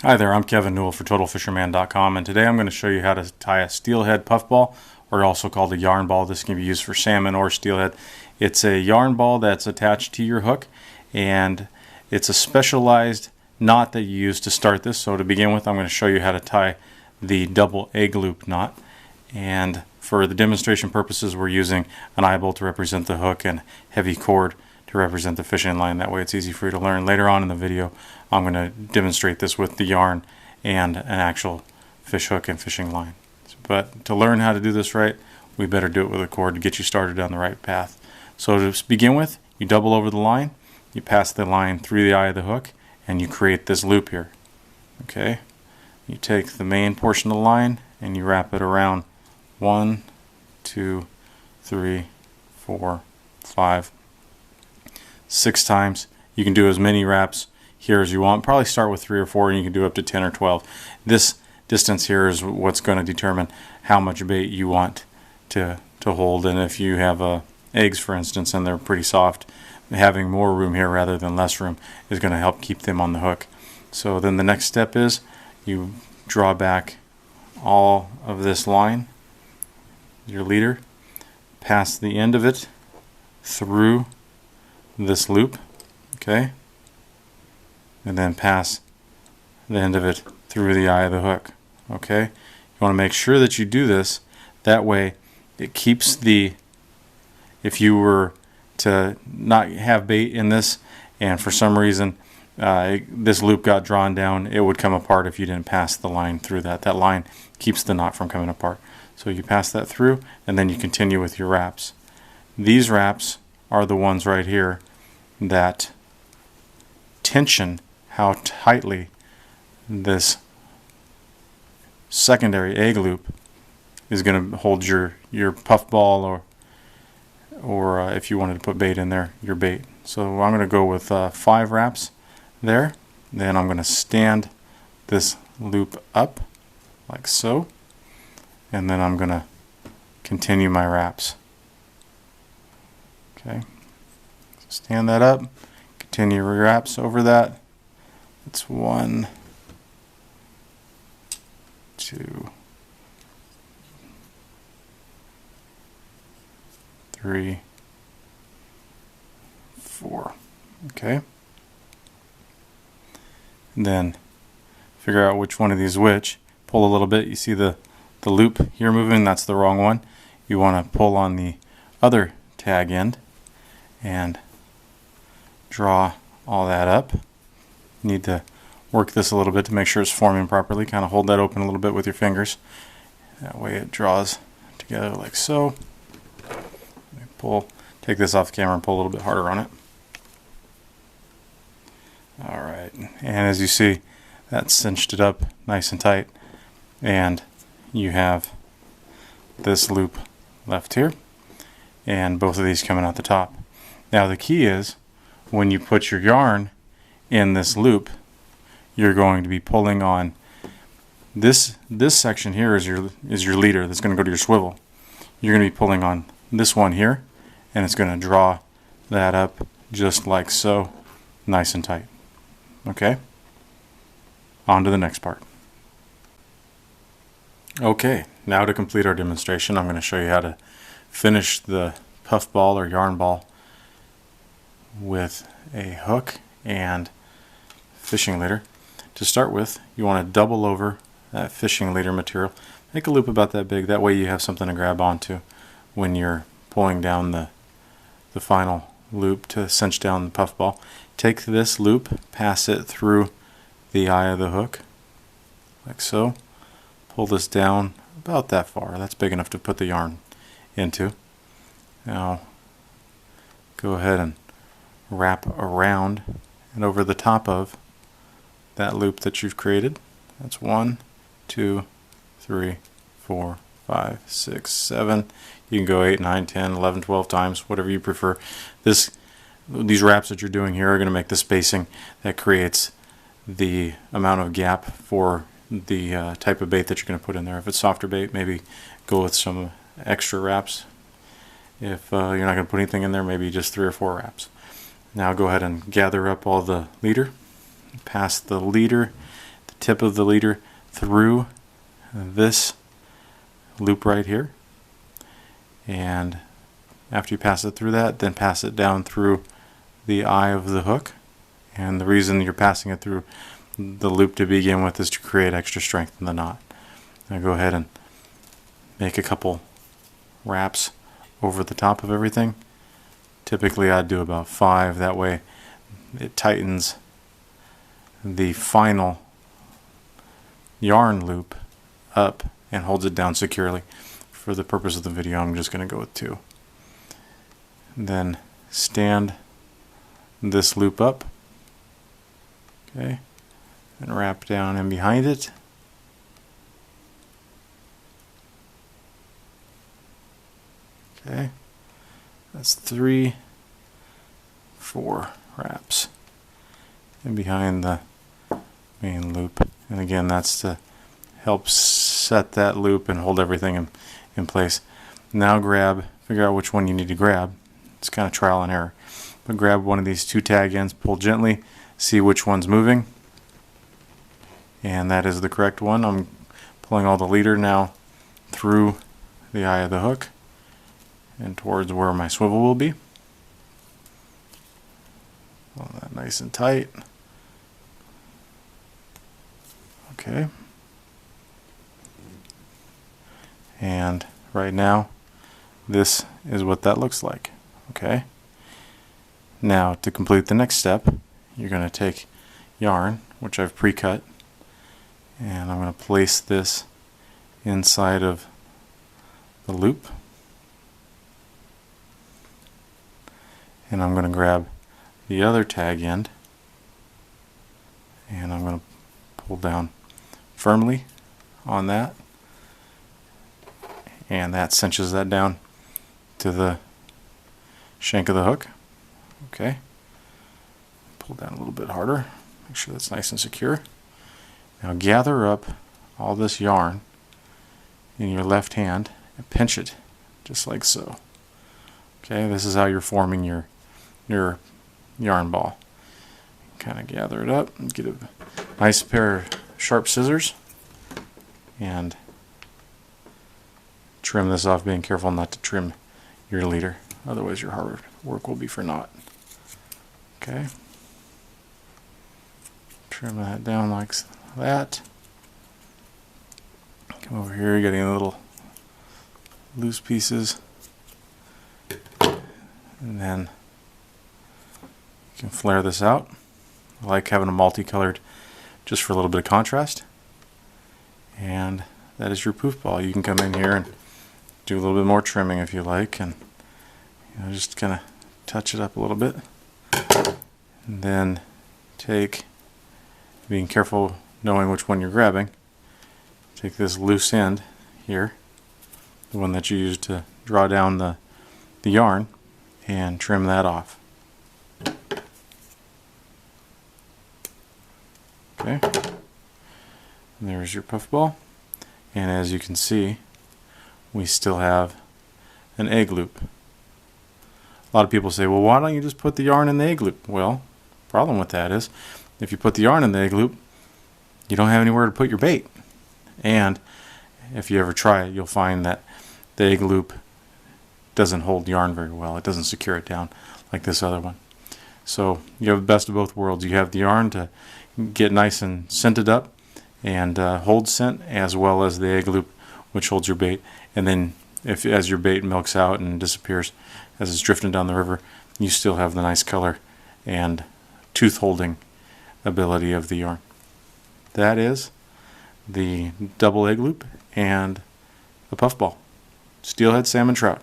Hi there, I'm Kevin Newell for TotalFisherman.com, and today I'm going to show you how to tie a steelhead puffball, or also called a yarn ball. This can be used for salmon or steelhead. It's a yarn ball that's attached to your hook, and it's a specialized knot that you use to start this. So to begin with, I'm going to show you how to tie the double egg loop knot. And for the demonstration purposes, we're using an eye bolt to represent the hook and heavy cord to represent the fishing line. That way it's easy for you to learn. Later on in the video, I'm going to demonstrate this with the yarn and an actual fish hook and fishing line. But to learn how to do this right, we better do it with a cord to get you started down the right path. So to begin with, you double over the line, you pass the line through the eye of the hook, and you create this loop here. Okay? You take the main portion of the line and you wrap it around 1, 2, 3, 4, 5, 6 times. You can do as many wraps here as you want. Probably start with 3 or 4, and you can do up to 10 or 12. This distance here is what's going to determine how much bait you want to hold. And if you have eggs, for instance, and they're pretty soft, having more room here rather than less room is going to help keep them on the hook. So then the next step is you draw back all of this line, your leader, pass the end of it through this loop, okay, and then pass the end of it through the eye of the hook. Okay, you want to make sure that you do this. That way it keeps the, if you were to not have bait in this and for some reason this loop got drawn down, it would come apart if you didn't pass the line through that. That line keeps the knot from coming apart. So you pass that through and then you continue with your wraps. These wraps are the ones right here that tension how tightly this secondary egg loop is going to hold your puff ball, or if you wanted to put bait in there, your bait. So I'm going to go with 5 wraps there. Then I'm going to stand this loop up like so, and then I'm going to continue my wraps. Okay, stand that up, continue your wraps over that. It's 1, 2, 3, 4. Okay, and then figure out which one of these which. Pull a little bit. You see the loop here moving? That's the wrong one. You want to pull on the other tag end and draw all that up. You need to work this a little bit to make sure it's forming properly. Kind of hold that open a little bit with your fingers. That way it draws together like so. Pull, take this off the camera and pull a little bit harder on it. Alright, and as you see, that cinched it up nice and tight, and you have this loop left here, and both of these coming out the top. Now the key is, when you put your yarn in this loop, you're going to be pulling on this section here is your leader that's going to go to your swivel. You're going to be pulling on this one here, and it's going to draw that up just like so, nice and tight. Okay, on to the next part. Okay, now to complete our demonstration, I'm going to show you how to finish the puff ball or yarn ball with a hook and fishing leader. To start with, you want to double over that fishing leader material. Make a loop about that big, that way you have something to grab onto when you're pulling down the final loop to cinch down the puff ball. Take this loop, pass it through the eye of the hook like so. Pull this down about that far. That's big enough to put the yarn into. Now go ahead and wrap around and over the top of that loop that you've created. That's 1, 2, 3, 4, 5, 6, 7. You can go 8, 9, 10, 11, 12 times, whatever you prefer. These wraps that you're doing here are going to make the spacing that creates the amount of gap for the type of bait that you're going to put in there. If it's softer bait, maybe go with some extra wraps. If you're not going to put anything in there, maybe just 3 or 4 wraps. Now go ahead and gather up all the leader. Pass the leader, the tip of the leader through this loop right here, and after you pass it through that, then pass it down through the eye of the hook. And the reason you're passing it through the loop to begin with is to create extra strength in the knot. Now go ahead and make a couple wraps over the top of everything. Typically I'd do about 5, that way it tightens the final yarn loop up and holds it down securely. For the purpose of the video, I'm just going to go with 2. Then stand this loop up, okay, and wrap down in behind it. Okay, that's 3, 4 wraps in behind the main loop. And again, that's to help set that loop and hold everything in place. Now figure out which one you need to grab. It's kind of trial and error. But grab one of these 2 tag ends, pull gently, see which one's moving. And that is the correct one. I'm pulling all the leader now through the eye of the hook and towards where my swivel will be. Pull that nice and tight. Okay. And right now, this is what that looks like. Okay. Now, to complete the next step, you're going to take yarn, which I've pre-cut, and I'm going to place this inside of the loop. And I'm going to grab the other tag end, and I'm going to pull down firmly on that, and that cinches that down to the shank of the hook. Okay, pull down a little bit harder, make sure that's nice and secure. Now gather up all this yarn in your left hand and pinch it just like so. Okay, this is how you're forming your yarn ball. Kind of gather it up and get a nice pair of sharp scissors and trim this off, being careful not to trim your leader, otherwise your hard work will be for naught. Okay, trim that down like that. Come over here, getting little loose pieces, and then you can flare this out. I like having a multicolored just for a little bit of contrast. And that is your poof ball. You can come in here and do a little bit more trimming if you like, and just kind of touch it up a little bit. And then take, being careful knowing which one you're grabbing, take this loose end here, the one that you used to draw down the yarn, and trim that off. Okay, and there's your puff ball, and as you can see, we still have an egg loop. A lot of people say, well, why don't you just put the yarn in the egg loop? Well, the problem with that is, if you put the yarn in the egg loop, you don't have anywhere to put your bait. And if you ever try it, you'll find that the egg loop doesn't hold yarn very well. It doesn't secure it down like this other one. So you have the best of both worlds. You have the yarn to get nice and scented up and hold scent, as well as the egg loop, which holds your bait. And then as your bait milks out and disappears as it's drifting down the river, you still have the nice color and tooth holding ability of the yarn. That is the double egg loop and the puff ball. Steelhead salmon trout.